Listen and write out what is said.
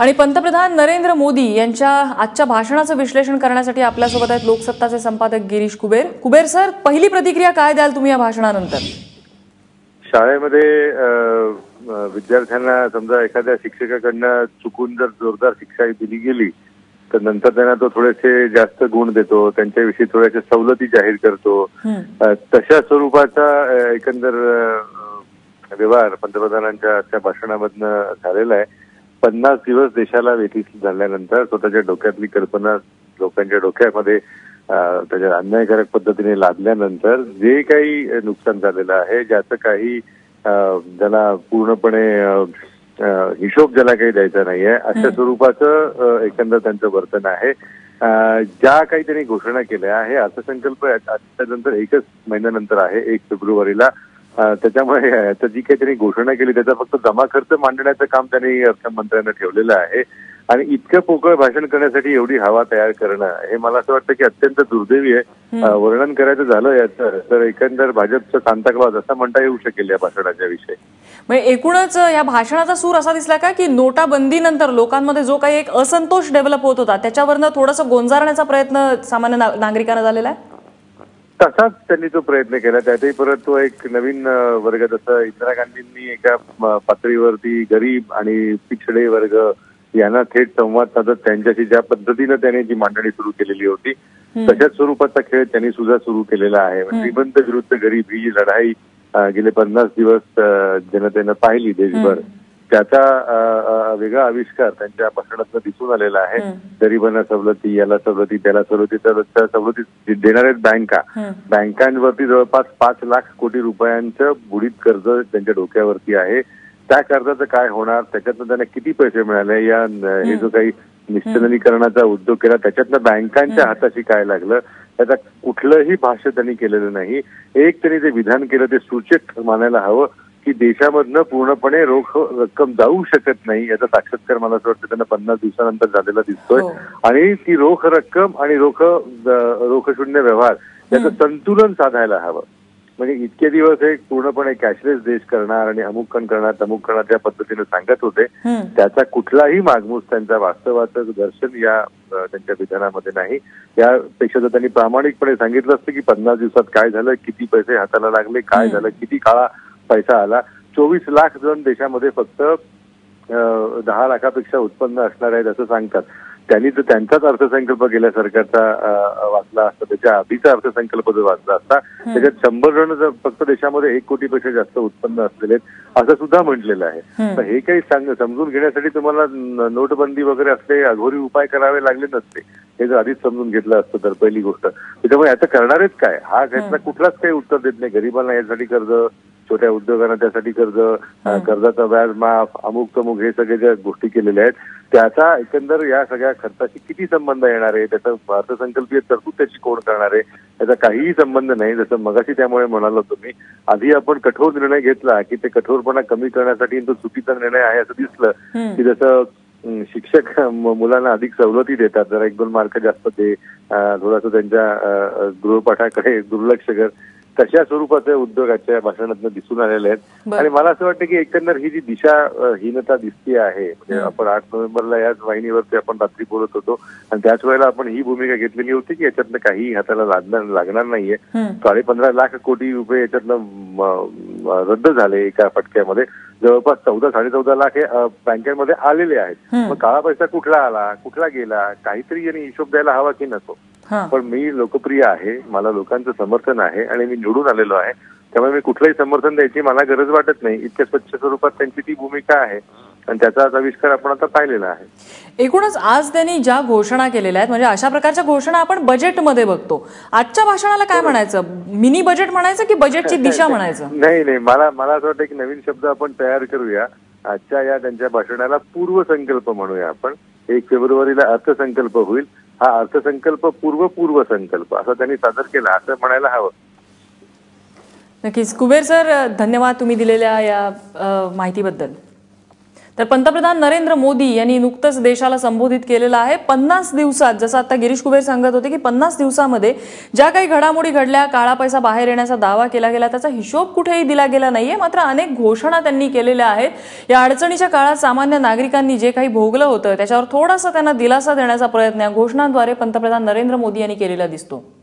आणि पंतप्रधान नरेंद्र मोदी यांच्या आजच्या भाषणाचं विश्लेषण करण्यासाठी आपल्यासोबत आहेत लोकसत्ताचे संपादक गिरीश कुबेर। कुबेर सर, पहिली प्रतिक्रिया काय द्याल तुम्ही या भाषणानंतर? शाळेमध्ये विद्यार्थ्यांना समजा एखाद्या शिक्षकाकडनं चुकून जर जोरदार शिक्षा दिली गेली तर नंतर त्यांना तो थोडेसे जास्त गुण देतो, त्यांच्याविषयी थोड्याशा सवलती जाहीर करतो, तशा स्वरूपाचा एकंदर व्यवहार पंतप्रधानांच्या त्या भाषणामधनं झालेला आहे। 50 दिवस देशाला वेठीस झाल्यानंतर स्वतःच्या डोक्यातली कल्पना लोकांच्या डोक्यामध्ये त्याच्या अन्यायकारक पद्धतीने लादल्यानंतर जे काही नुकसान झालेलं आहे, ज्याचं काही ज्याला पूर्णपणे हिशोब ज्याला काही द्यायचा नाहीये अशा स्वरूपाचं एकंदर त्यांचं वर्तन आहे। ज्या काही त्यांनी घोषणा केल्या हे अर्थसंकल्प आजच्यानंतर 1 महिन्यानंतर आहे, 1 फेब्रुवारीला। त्याच्यामुळे आता जी काही त्यांनी घोषणा केली त्याचा फक्त जमा खर्च मांडण्याचं काम त्यांनी अर्थमंत्र्यांना ठेवलेलं आहे आणि इतकं पोकळ भाषण करण्यासाठी एवढी हवा तयार करणं हे मला असं वाटतं की अत्यंत दुर्दैवी आहे। वर्णन करायचं झालं याचं तर एकंदर भाजपचं सांताक्लॉज असं म्हणता येऊ शकेल या भाषणाच्या विषयी। म्हणजे एकूणच या भाषणाचा सूर असा दिसला का की नोटाबंदीनंतर लोकांमध्ये जो काही एक असंतोष डेव्हलप होत होता त्याच्यावरनं थोडंसं गोंजारण्याचा प्रयत्न सामान्य नागरिकांना झालेला आहे? तसाच त्यांनी तो प्रयत्न केला। त्यातही परत तो एक नवीन वर्ग, जसं इंदिरा गांधींनी एका पातळीवरती गरीब आणि पिछडे वर्ग यांना थेट संवाद साधत त्यांच्याशी ज्या पद्धतीनं त्याने जी मांडणी सुरू केलेली होती तशाच स्वरूपाचा खेळ त्यांनी सुद्धा सुरू केलेला आहे। श्रीमंत विरुद्ध गरीब ही जी लढाई गेले 50 दिवस जनतेनं पाहिली देशभर, त्याचा वेगळा आविष्कार त्यांच्या भाषणातून दिसून आलेला आहे। गरिबांना सवलती, याला सवलती, त्याला सवलती, तर सवलती देणाऱ्या बँकांवरती जवळपास 5 लाख कोटी रुपयांचं बुडीत कर्ज त्यांच्या डोक्यावरती आहे। त्या कर्जाचं काय होणार, त्याच्यातनं त्यांना किती पैसे मिळाले, या हे जो काही निश्चलनीकरणाचा उद्योग केला त्याच्यातनं बँकांच्या हाताशी काय लागलं, त्याचा कुठलंही भाष्य त्यांनी केलेलं नाही। एक त्यांनी जे विधान केलं ते सूचक मानायला हवं की देशामधनं पूर्णपणे रोख रक्कम जाऊ शकत नाही, याचा साक्षात्कार मला असं वाटतं त्यांना 50 दिवसानंतर झालेला दिसतोय। आणि ती रोख रक्कम आणि रोखशून्य व्यवहार याचं संतुलन साधायला हवं। म्हणजे इतके दिवस एक पूर्णपणे कॅशलेस देश करणार आणि अमुक करणार तमुक करणार त्या पद्धतीने सांगत होते, त्याचा कुठलाही मागमूस त्यांच्या वास्तवाचं दर्शन या त्यांच्या विधानामध्ये नाही। यापेक्षा जर त्यांनी प्रामाणिकपणे सांगितलं असतं की 50 दिवसात काय झालं, किती पैसे हाताला लागले, काय झालं, किती काळा पैसा आला, 24 लाख जण देशामध्ये फक्त 10 लाखापेक्षा उत्पन्न असणार आहेत असं सांगतात। त्यांनी जर त्यांचाच अर्थसंकल्प गेल्या सरकारचा वाचला असता, त्याच्या आधीचा अर्थसंकल्प जर वाचला असता त्याच्यात 100 जण जर फक्त देशामध्ये 1 कोटीपेक्षा जास्त उत्पन्न असलेले असं सुद्धा म्हटलेलं आहे। तर हे काही समजून घेण्यासाठी तुम्हाला नोटबंदी वगैरे असले अघोरी उपाय करावे लागले नसते, हे जर आधीच समजून घेतलं असतं तर पहिली गोष्ट। त्याच्यामुळे याचं करणारेच काय, हा घेतला कुठलाच काही उत्तर देत नाही। गरिबांना यासाठी कर्ज, छोट्या उद्योगांना त्यासाठी कर्ज, कर्जाचा व्याज माफ, अमुक तमुक हे सगळे ज्या गोष्टी केलेल्या आहेत त्याचा एकंदर या सगळ्या खर्चाशी किती संबंध येणार आहे, त्याचा अर्थसंकल्पीय तरतूद त्याची कोण करणार आहे, त्याचा काहीही संबंध नाही। जसं मगाशी त्यामुळे म्हणालो तुम्ही, आधी आपण कठोर निर्णय घेतला की ते कठोरपणा कमी करण्यासाठी तो चुकीचा निर्णय आहे असं दिसलं की जसं शिक्षक मुलांना अधिक सवलती देतात, जरा 1-2 मार्क जास्त दे, थोडंसं त्यांच्या गृहपाठाकडे दुर्लक्ष कर, तशा स्वरूपाचे उद्योग आजच्या भाषणातून दिसून आलेले आहेत। आणि मला असं वाटतं की एकंदर ही जी दिशाहीनता दिसते आहे, म्हणजे आपण 8 नोव्हेंबरला याच वाहिनीवरती आपण रात्री बोलत होतो आणि त्याच वेळेला आपण ही भूमिका घेतलेली होती की याच्यातनं काही हाताला लागणार नाहीये। 15.5 लाख कोटी रुपये याच्यातनं रद्द झाले एका फटक्यामध्ये, जवळपास 14-14.5 लाख हे बँकांमध्ये आलेले आहेत। मग काळा पैसा कुठला आला, कुठला गेला, काहीतरी यांनी हिशोब द्यायला हवा की नको। पण मी लोकप्रिय आहे, मला लोकांचं समर्थन आहे आणि मी निवडून आलेलो आहे, त्यामुळे मी कुठलंही समर्थन द्यायची मला गरज वाटत नाही। इतक्या स्वच्छ स्वरूपात त्यांची ती भूमिका आहे आणि त्याचा आविष्कार आपण आता पाहिलेला आहे। एकूणच आज त्यांनी ज्या घोषणा केलेल्या आहेत, म्हणजे अशा प्रकारच्या घोषणा आपण बजेटमध्ये बघतो, आजच्या भाषणाला काय म्हणायचं? मिनी बजेट म्हणायचं की बजेटची दिशा म्हणायचं? नाही, मला असं वाटतं की नवीन शब्द आपण तयार करूया। आजच्या या त्यांच्या भाषणाला पूर्वसंकल्प म्हणूया आपण। 1 फेब्रुवारीला अर्थसंकल्प होईल, हा अर्थसंकल्प पूर्वसंकल्प असं त्यांनी सादर केला असं म्हणायला हवं। नक्कीच कुबेर सर, धन्यवाद तुम्ही दिलेल्या या माहितीबद्दल। तर पंतप्रधान नरेंद्र मोदी यांनी नुकतंच देशाला संबोधित केलेलं आहे. 50 दिवसात, जसं आता गिरीश कुबेर सांगत होते की 50 दिवसामध्ये ज्या काही घडामोडी घडल्या, काळा पैसा बाहेर येण्याचा दावा केला गेला, त्याचा हिशोब कुठेही दिला गेला नाहीये. मात्र अनेक घोषणा त्यांनी केलेल्या आहेत. या अडचणीच्या काळात सामान्य नागरिकांनी जे काही भोगलं होतं त्याच्यावर थोडासा त्यांना दिलासा देण्याचा प्रयत्न या घोषणांद्वारे पंतप्रधान नरेंद्र मोदी यांनी केलेला दिसतो.